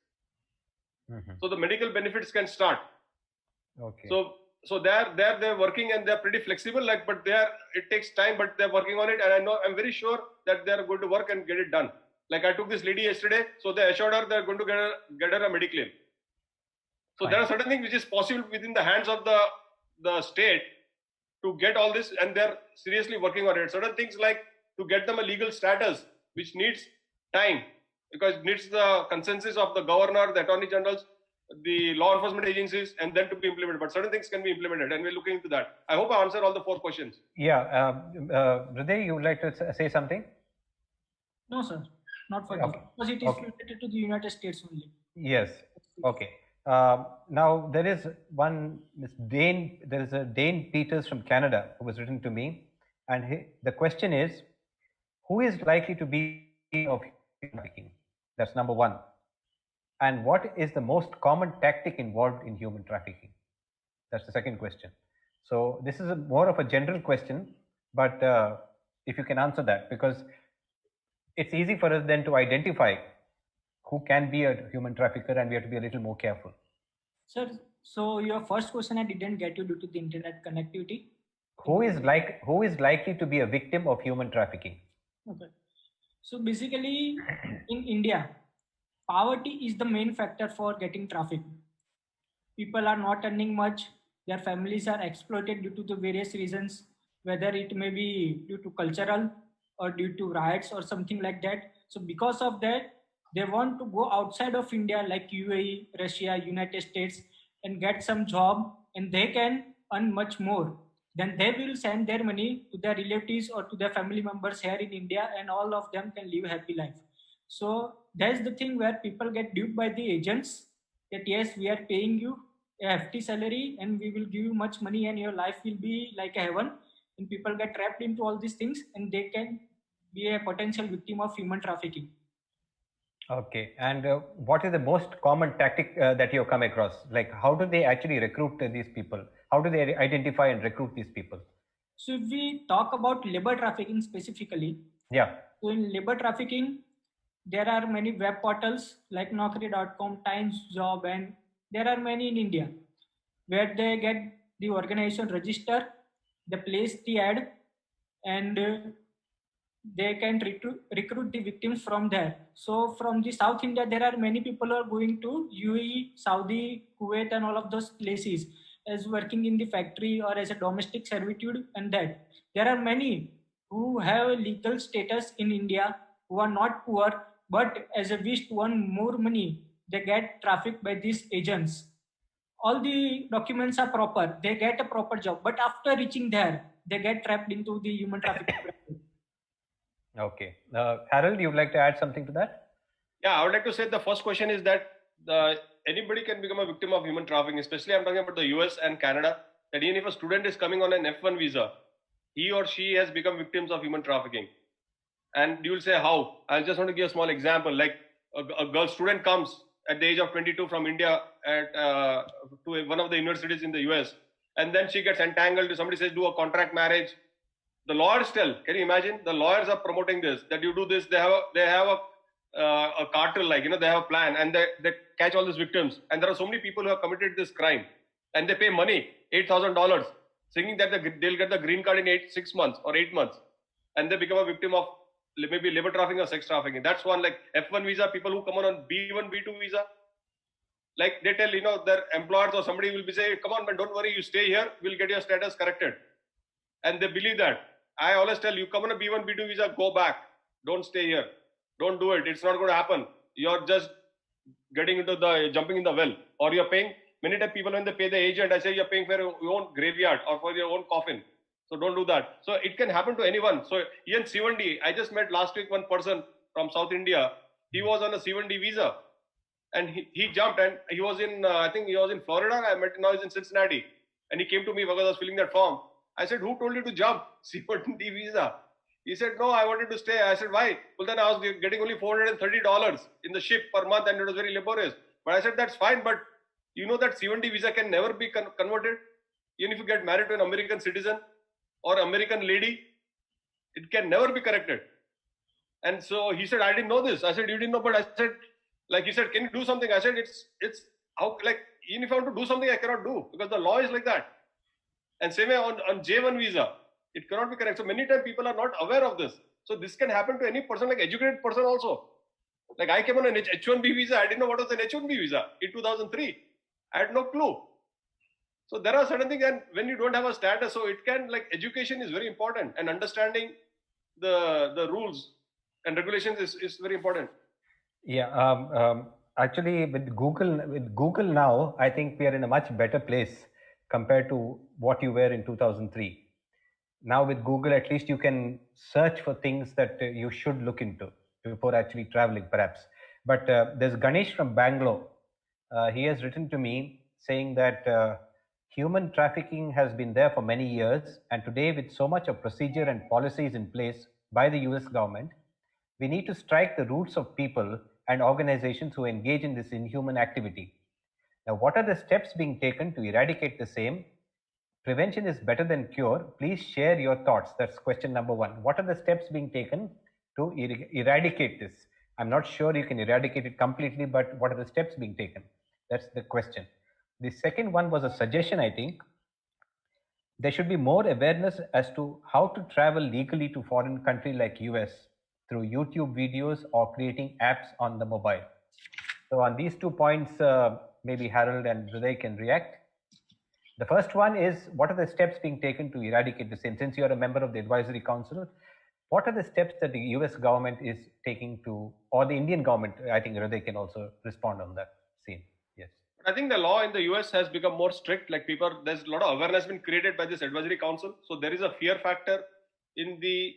Speaker 3: So the medical benefits can start.
Speaker 1: Okay.
Speaker 3: So they're working and they're pretty flexible, but it takes time, but they're working on it. And I'm very sure that they're going to work and get it done. Like I took this lady yesterday, so they assured her they're going to get her a mediclaim. So there are certain things which is possible within the hands of the state to get all this, and they're seriously working on it. Certain things like to get them a legal status, which needs time, because it needs the consensus of the governor, the attorney generals, the law enforcement agencies, and then to be implemented. But certain things can be implemented, and we're looking into that. I hope I answered all the 4 questions.
Speaker 1: Yeah. Hriday, you would like to say something?
Speaker 2: No, sir. Not for this. Because it is related to the United States only.
Speaker 1: Yes. Okay. Now there is a Dane Peters from Canada who was written to me, and the question is, who is likely to be of trafficking? That's number one. And what is the most common tactic involved in human trafficking? That's the second question. So this is more of a general question, but if you can answer that, because it's easy for us then to identify who can be a human trafficker, and we have to be a little more careful.
Speaker 2: Sir, so your first question I didn't get you due to the internet connectivity.
Speaker 1: Who is likely to be a victim of human trafficking?
Speaker 2: Okay. So basically, in India, poverty is the main factor for getting trafficked. People are not earning much. Their families are exploited due to the various reasons, whether it may be due to cultural or due to riots or something like that. So because of that, they want to go outside of India like UAE, Russia, United States and get some job, and they can earn much more. Then they will send their money to their relatives or to their family members here in India, and all of them can live happy life. So that's the thing where people get duped by the agents that yes, we are paying you a hefty salary and we will give you much money and your life will be like a heaven. And people get trapped into all these things and they can be a potential victim of human trafficking.
Speaker 1: Okay, and what is the most common tactic that you have come across? Like, how do they actually recruit these people? How do they identify and recruit these people?
Speaker 2: So if we talk about labor trafficking specifically,
Speaker 1: Yeah.
Speaker 2: So in labor trafficking, there are many web portals like Naukri.com, Times Job, and there are many in India where they get the organization register, they place the ad, and they can recruit the victims from there. So from the South India, there are many people who are going to UAE, Saudi, Kuwait, and all of those places as working in the factory or as a domestic servitude. And that there are many who have a legal status in India who are not poor, but as a wish to earn more money, they get trafficked by these agents. All the documents are proper, they get a proper job, but after reaching there, they get trapped into the human trafficking.
Speaker 1: Okay. Harold, you would like to add something to that?
Speaker 3: Yeah, I would like to say the first question is that anybody can become a victim of human trafficking, especially I'm talking about the US and Canada, that even if a student is coming on an F1 visa, he or she has become victims of human trafficking. And you will say, how? I just want to give a small example. Like a girl student comes at the age of 22 from India to one of the universities in the US, and then she gets entangled. Somebody says, do a contract marriage. The lawyers tell, can you imagine? The lawyers are promoting this, that you do this. They have a cartel, like, they have a plan, and they catch all these victims. And there are so many people who have committed this crime, and they pay money, $8,000, thinking that they'll get the green card in 6 months or 8 months, and they become a victim of maybe labor trafficking or sex trafficking. That's one. Like F1 visa, people who come on B1, B2 visa, like they tell, their employers or somebody will be saying, come on man, don't worry, you stay here, we'll get your status corrected. And they believe that. I always tell you, come on a B1, B2 visa, go back. Don't stay here. Don't do it. It's not going to happen. You're just jumping in the well. Or you're paying, many times people when they pay the agent, I say you're paying for your own graveyard or for your own coffin. So don't do that. So it can happen to anyone. So even C1D, I just met last week one person from South India. He was on a C1D visa. And he jumped, and he was in, I think he was in Florida. I met him, now he's in Cincinnati. And he came to me because I was filling that form. I said, who told you to jump? C1D visa. He said, no, I wanted to stay. I said, why? Well, then I was getting only $430 in the ship per month, and it was very laborious. But I said, that's fine, but you know that C1D visa can never be converted. Even if you get married to an American citizen or American lady, it can never be corrected. And so he said, I didn't know this. I said, you didn't know, but I said, like he said, can you do something? I said, it's how, like, even if I want to do something, I cannot do because the law is like that. And same way on J1 visa, it cannot be correct. So many times people are not aware of this. So this can happen to any person, like educated person also. Like I came on an H1B visa. I didn't know what was an H1B visa in 2003. I had no clue. So there are certain things, and when you don't have a status, so it can, like, education is very important, and understanding the rules and regulations is very important.
Speaker 1: Yeah. Actually, with Google now, I think we are in a much better place compared to what you were in 2003. Now with Google, at least you can search for things that you should look into before actually traveling, perhaps. But there's Ganesh from Bangalore. He has written to me saying that human trafficking has been there for many years, and today, with so much of procedure and policies in place by the US government, we need to strike the roots of people and organizations who engage in this inhuman activity. Now, what are the steps being taken to eradicate the same? Prevention is better than cure. Please share your thoughts. That's question number one. What are the steps being taken to eradicate this? I'm not sure you can eradicate it completely, but what are the steps being taken? That's the question. The second one was a suggestion, I think. There should be more awareness as to how to travel legally to foreign country like US through YouTube videos or creating apps on the mobile. So on these 2 points, maybe Harold and Hriday can react. The first one is, what are the steps being taken to eradicate the same? Since you are a member of the advisory council, what are the steps that the US government is taking to, or the Indian government? I think Hriday can also respond on that scene. Yes.
Speaker 3: I think the law in the US has become more strict. Like there's a lot of awareness been created by this advisory council. So there is a fear factor in the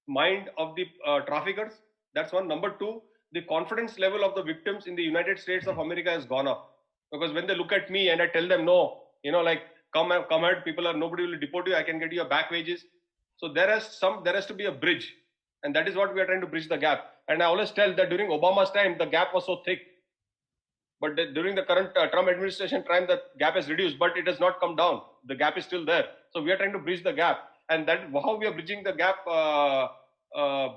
Speaker 3: mind of the traffickers. That's one. Number two, the confidence level of the victims in the United States of America has gone up. Because when they look at me and I tell them, no, like come ahead, nobody will deport you. I can get you back wages. So there has to be a bridge, and that is what we are trying to bridge the gap. And I always tell that during Obama's time, the gap was so thick, but during the current Trump administration time, the gap has reduced, but it has not come down. The gap is still there. So we are trying to bridge the gap, and that how we are bridging the gap,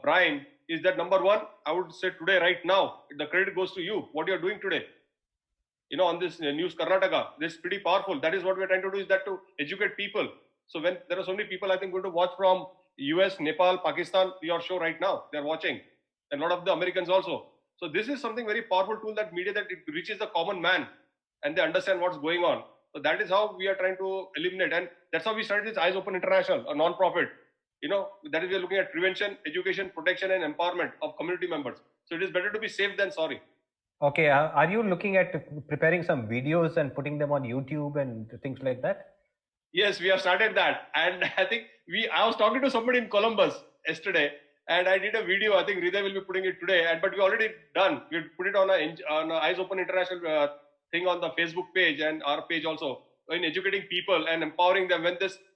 Speaker 3: Brian, is that number one, I would say today, right now, the credit goes to you. What you are doing today, on this News Karnataka, this is pretty powerful. That is what we are trying to do, is that to educate people. So when there are so many people, I think, going to watch from US, Nepal, Pakistan, your show right now, they're watching, and a lot of the Americans also. So this is something very powerful tool, that media, that it reaches the common man and they understand what's going on. So that is how we are trying to eliminate, and that's how we started this Eyes Open International, a non-profit. That is, we are looking at prevention, education, protection, and empowerment of community members. So it is better to be safe than sorry.
Speaker 1: Okay, are you looking at preparing some videos and putting them on YouTube and things like that?
Speaker 3: Yes, we have started that, and I think I was talking to somebody in Columbus yesterday, and I did a video. I think Hriday will be putting it today, but we already done. We put it on a Eyes Open International thing on the Facebook page and our page also, in educating people and empowering them,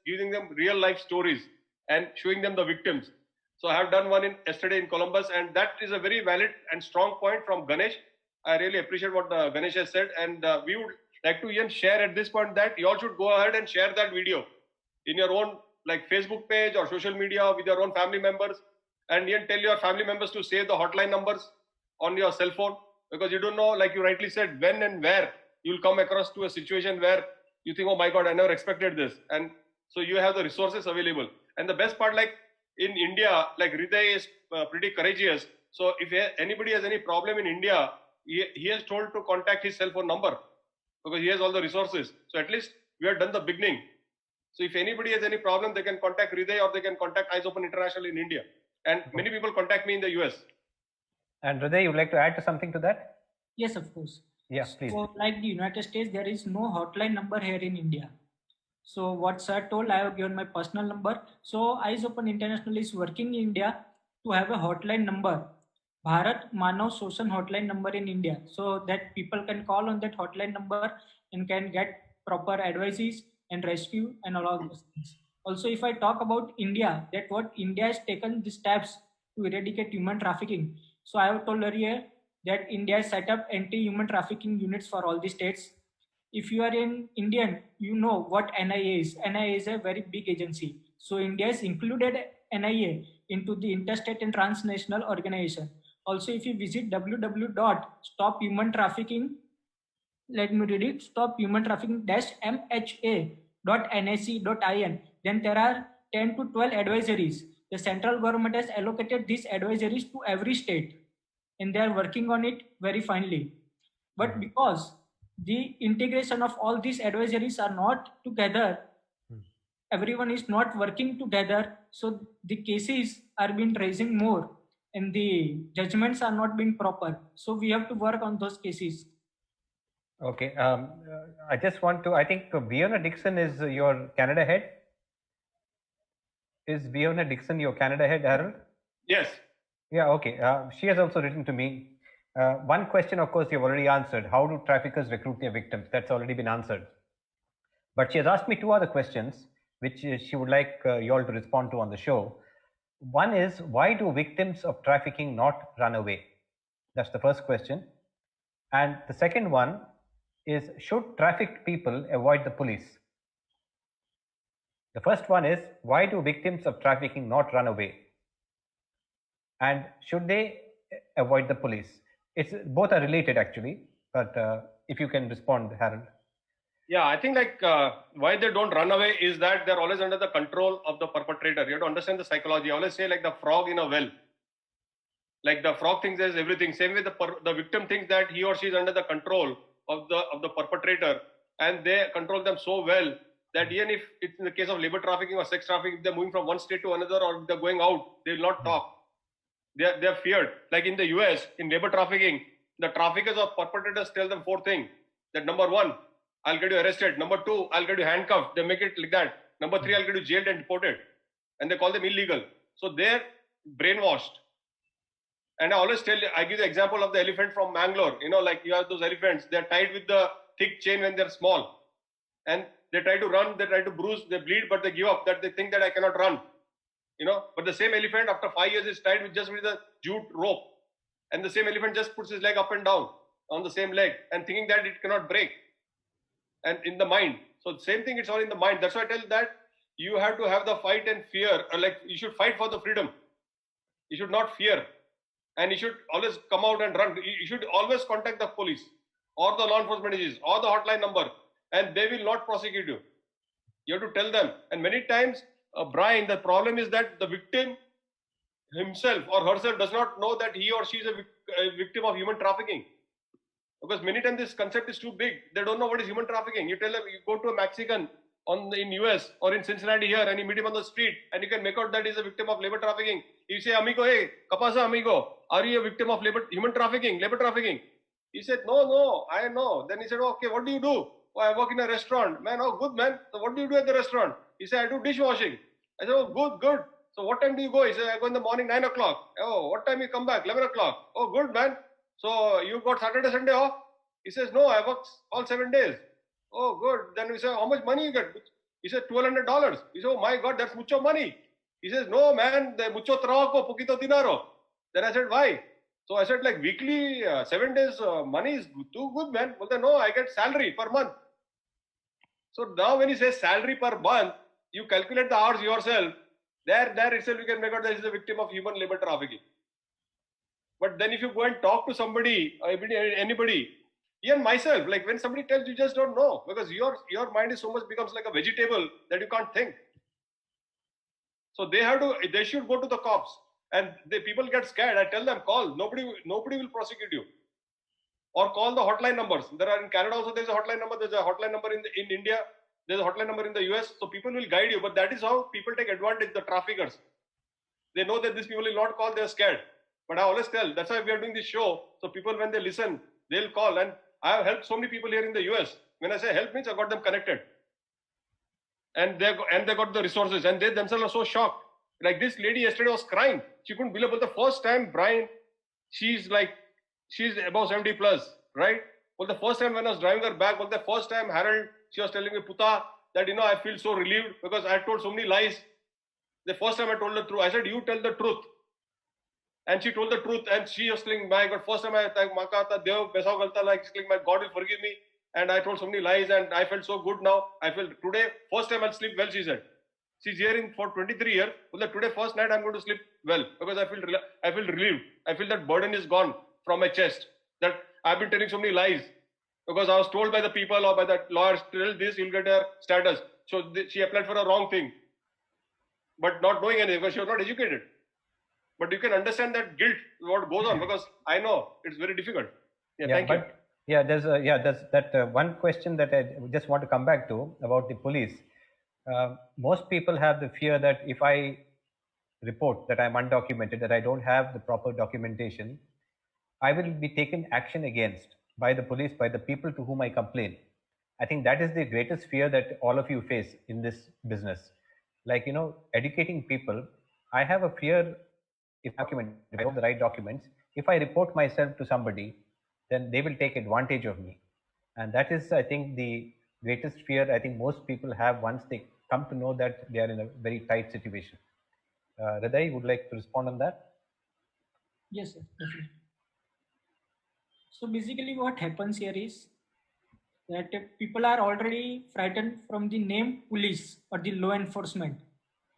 Speaker 3: giving them real life stories and showing them the victims. So I have done one yesterday in Columbus, and that is a very valid and strong point from Ganesh. I really appreciate what Ganesh has said, and we would like to even share at this point that you all should go ahead and share that video in your own Facebook page or social media with your own family members, and even tell your family members to save the hotline numbers on your cell phone, because you don't know, like you rightly said, when and where you'll come across to a situation where you think, oh my God, I never expected this. And so you have the resources available. And the best part, like in India, like Hriday is pretty courageous. So if anybody has any problem in India, he has told to contact his cell phone number, because he has all the resources. So at least we have done the beginning. So if anybody has any problem, they can contact Hriday or they can contact Eyes Open International in India. And many people contact me in the US.
Speaker 1: And Hriday, you would like to add to something to that?
Speaker 2: Yes, of course.
Speaker 1: Yeah, please.
Speaker 2: So like the United States, there is no hotline number here in India. So what sir told, I have given my personal number. So Eyes Open International is working in India to have a hotline number, Bharat Manav Shoshan hotline number in India, so that people can call on that hotline number and can get proper advices and rescue and all of those things. Also, if I talk about India, that what India has taken the steps to eradicate human trafficking. So I have told earlier that India has set up anti-human trafficking units for all the states. If you are in Indian, you know what NIA is. NIA is a very big agency. So India has included NIA into the interstate and transnational organization. Also, if you visit www.stophumantrafficking, let me read it, stophumantrafficking-mha.nac.in, then there are 10 to 12 advisories. The central government has allocated these advisories to every state, and they are working on it very finely. But because the integration of all these advisories are not together, everyone is not working together, so the cases are being raising more and the judgments are not being proper. So we have to work on those cases.
Speaker 1: Okay. I just want to, I think Fiona Dixon is your Canada head. Is Fiona Dixon your Canada head, Harold?
Speaker 3: Yes.
Speaker 1: Yeah, okay. She has also written to me. One question, of course, you've already answered. How do traffickers recruit their victims? That's already been answered. But she has asked me two other questions, which she would like you all to respond to on the show. One is, why do victims of trafficking not run away? That's the first question. And the second one is, should trafficked people avoid the police? The first one is, why do victims of trafficking not run away? And should they avoid the police? It's both are related actually, but if you can respond, Harold.
Speaker 3: Yeah, I think like why they don't run away is that they're always under the control of the perpetrator. You have to understand the psychology. I always say like the frog in a well. Like the frog thinks there's everything. Same way the victim thinks that he or she is under the control of the perpetrator, and they control them so well that even if it's in the case of labor trafficking or sex trafficking, if they're moving from one state to another or if they're going out, they will not talk. They're feared. Like in the US, in labor trafficking, the traffickers or perpetrators tell them four things. That number one, I'll get you arrested. Number two, I'll get you handcuffed. They make it like that. Number three, I'll get you jailed and deported. And they call them illegal. So they're brainwashed. And I always tell you, I give the example of the elephant from Mangalore. You know, like you have those elephants, they're tied with the thick chain when they're small. And they try to run, they try to bruise, they bleed, but they give up, that they think that I cannot run. You know, but the same elephant after 5 years is tied with just with a jute rope. And the same elephant just puts his leg up and down on the same leg and thinking that it cannot break. And in the mind. So the same thing, it's all in the mind. That's why I tell that you have to have the fight and fear. Like you should fight for the freedom. You should not fear. And you should always come out and run. You should always contact the police or the law enforcement agencies or the hotline number, and they will not prosecute you. You have to tell them. And many times, Brian, the problem is that the victim himself or herself does not know that he or she is a victim of human trafficking. Because many times this concept is too big. They don't know what is human trafficking. You tell them, you go to a Mexican in US or in Cincinnati here and you meet him on the street and you can make out that he's a victim of labor trafficking. You say, amigo, hey, kapasa amigo, are you a victim of human trafficking, labor trafficking? He said, no, I know. Then he said, okay, what do you do? Oh, I work in a restaurant. Man, oh, good, man. So what do you do at the restaurant? He said, I do dishwashing. I said, oh, good. So what time do you go? He said, I go in the morning, 9 o'clock. Oh, what time you come back? 11 o'clock. Oh, good, man. So you got Saturday, Sunday off? He says, no, I work all 7 days. Oh, good. Then we say, how much money you get? He said, $1,200. He said, oh my God, that's mucho money. He says, no, man, de mucho trabajo, poquito dinero. Then I said, why? So I said, like weekly, 7 days money is too good, man. Well, then, no, I get salary per month. So now when you say salary per month, you calculate the hours yourself. There itself you can make out that he is a victim of human labor trafficking. But then if you go and talk to somebody, anybody, even myself, like when somebody tells you, just don't know, because your mind is so much becomes like a vegetable that you can't think. So they should go to the cops, and people get scared. I tell them, call. Nobody will prosecute you, or call the hotline numbers. There are in Canada also. There's a hotline number. There's a hotline number in India. There's a hotline number in the US. So people will guide you. But that is how people take advantage. The traffickers, they know that these people will not call. They're scared. But I always tell. That's why we are doing this show. So people, when they listen, they'll call. And I have helped so many people here in the US. When I say help means I got them connected. And they got the resources, and they themselves are so shocked. Like this lady yesterday was crying. She couldn't believe it. The first time, Brian, she's above 70 plus, right? Well, the first time when I was driving her back, the first time, Harold, she was telling me, Puta, that, I feel so relieved because I told so many lies. The first time I told the truth, I said, you tell the truth. And she told the truth, and she was saying, my God, first time I thought, my God will forgive me. And I told so many lies, and I felt so good now. I feel today, first time I'll sleep well, she said. She's here for 23 years. Well, today, first night, I'm going to sleep well because I feel relieved. I feel that burden is gone from my chest. That I've been telling so many lies because I was told by the people or by the lawyers, tell this, you'll get a status. So she applied for a wrong thing, but not knowing anything because she was not educated. But you can understand that guilt, what goes on, because I know it's very difficult. Thank you.
Speaker 1: Yeah, there's that one question that I just want to come back to about the police. Most people have the fear that if I report that I'm undocumented, that I don't have the proper documentation, I will be taken action against by the police, by the people to whom I complain. I think that is the greatest fear that all of you face in this business. Like, educating people, I have a fear if I don't have the right documents, if I report myself to somebody, then they will take advantage of me. And that is, I think, the greatest fear I think most people have once they come to know that they are in a very tight situation. Hriday, would like to respond on that?
Speaker 2: Yes, sir, definitely. So basically what happens here is that people are already frightened from the name police or the law enforcement.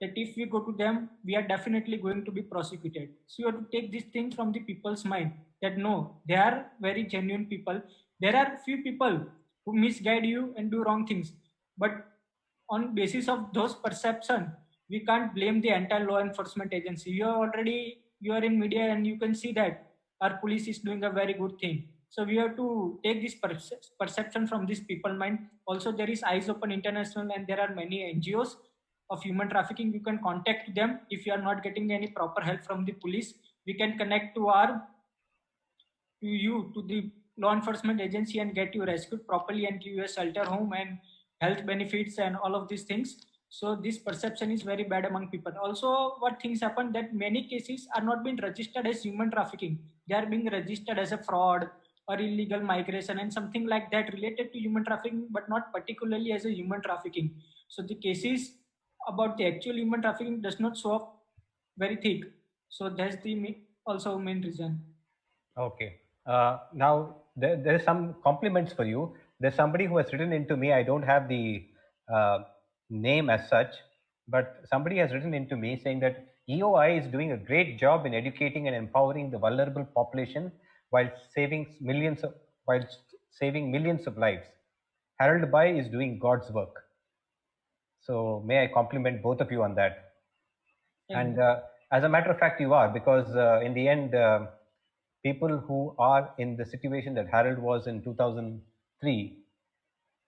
Speaker 2: That if we go to them, we are definitely going to be prosecuted. So you have to take this thing from the people's mind that no, they are very genuine people. There are few people who misguide you and do wrong things, but on basis of those perception, we can't blame the entire law enforcement agency. You are in media and you can see that our police is doing a very good thing. So we have to take this perception from these people mind. Also, there is Eyes Open International and there are many NGOs of human trafficking. You can contact them if you are not getting any proper help from the police. We can connect to the law enforcement agency and get you rescued properly and give you a shelter home and health benefits and all of these things. So this perception is very bad among people. Also, what things happen that many cases are not being registered as human trafficking. They are being registered as a fraud or illegal migration and something like that related to human trafficking, but not particularly as a human trafficking. So the cases about the actual human trafficking does not show up very thick. So that's the also main reason.
Speaker 1: Okay. Now, there is some compliments for you. There's somebody who has written into me. I don't have the name as such, but somebody has written into me saying that EOI is doing a great job in educating and empowering the vulnerable population while while saving millions of lives. Harold Bai is doing God's work. So may I compliment both of you on that? And as a matter of fact, you are, because in the end, people who are in the situation that Harold was in 2003,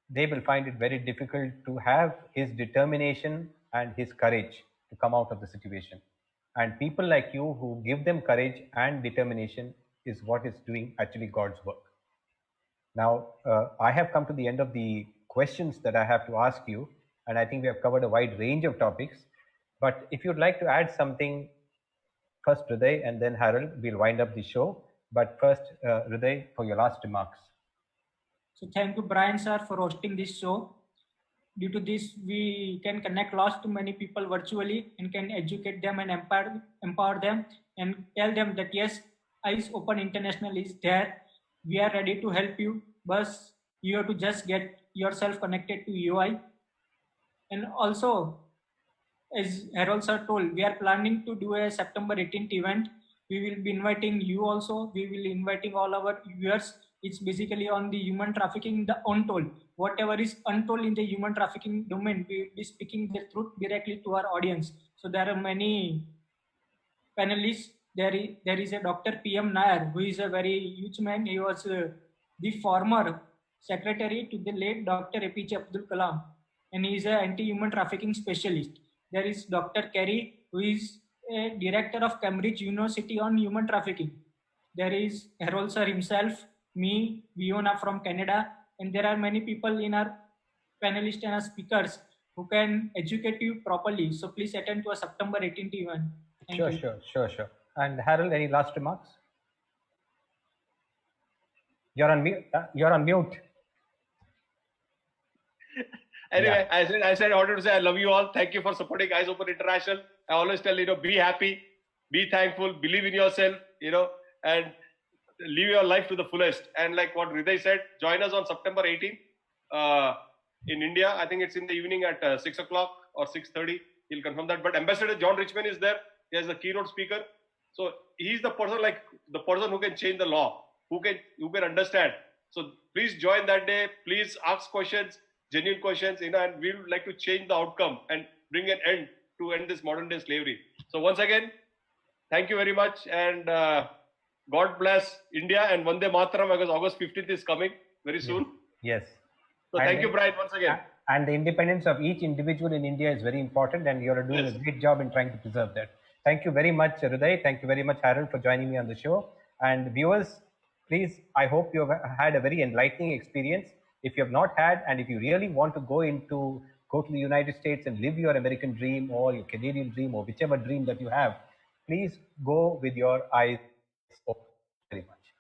Speaker 1: they will find it very difficult to have his determination and his courage to come out of the situation. And people like you who give them courage and determination is what is doing actually God's work. Now, I have come to the end of the questions that I have to ask you, and I think we have covered a wide range of topics. But if you'd like to add something, first Hriday and then Harold, we'll wind up the show. But first, Hriday, for your last remarks.
Speaker 2: So thank you, Brian sir, for hosting this show. Due to this, we can connect lots to many people virtually and can educate them and empower them and tell them that yes, Eyes Open International is there. We are ready to help you, but you have to just get yourself connected to UI. And also, as Harold sir told, we are planning to do a September 18th event. We will be inviting you also. We will inviting all our viewers. It's basically on the human trafficking, the untold. Whatever is untold in the human trafficking domain, we will be speaking the truth directly to our audience. So there are many panelists. There is a Dr. PM Nair, who is a very huge man. He was the former secretary to the late Dr. APJ Abdul Kalam, and he is an anti-human trafficking specialist. There is Dr. Kerry, who is a director of Cambridge University on human trafficking. There is Harold sir himself, me, Viona from Canada, and there are many people in our panelists and our speakers who can educate you properly. So please attend to a September 18th event. Thank you.
Speaker 1: Sure. And Harold, any last remarks? You're on mute.
Speaker 3: Anyway, yeah. I wanted to say I love you all. Thank you for supporting Eyes Open International. I always tell be happy, be thankful, believe in yourself, and live your life to the fullest. And like what Hriday said, join us on September 18th in India. I think it's in the evening at 6 o'clock or 6:30. He'll confirm that. But Ambassador John Richmond is there. He is the keynote speaker. So he's the person who can change the law, who can understand. So please join that day. Please ask questions, genuine questions, and we would like to change the outcome and bring an end this modern day slavery. So once again, thank you very much, and God bless India and Vande Mataram, because August 15th is coming very soon.
Speaker 1: Yes.
Speaker 3: So thank you, Brian, once again.
Speaker 1: And the independence of each individual in India is very important, and you're doing a great job in trying to preserve that. Thank you very much, Hriday. Thank you very much, Harold, for joining me on the show. And viewers, please, I hope you have had a very enlightening experience. If you have not had, and if you really want to go to the United States and live your American dream or your Canadian dream or whichever dream that you have, please go with your eyes open. Very much.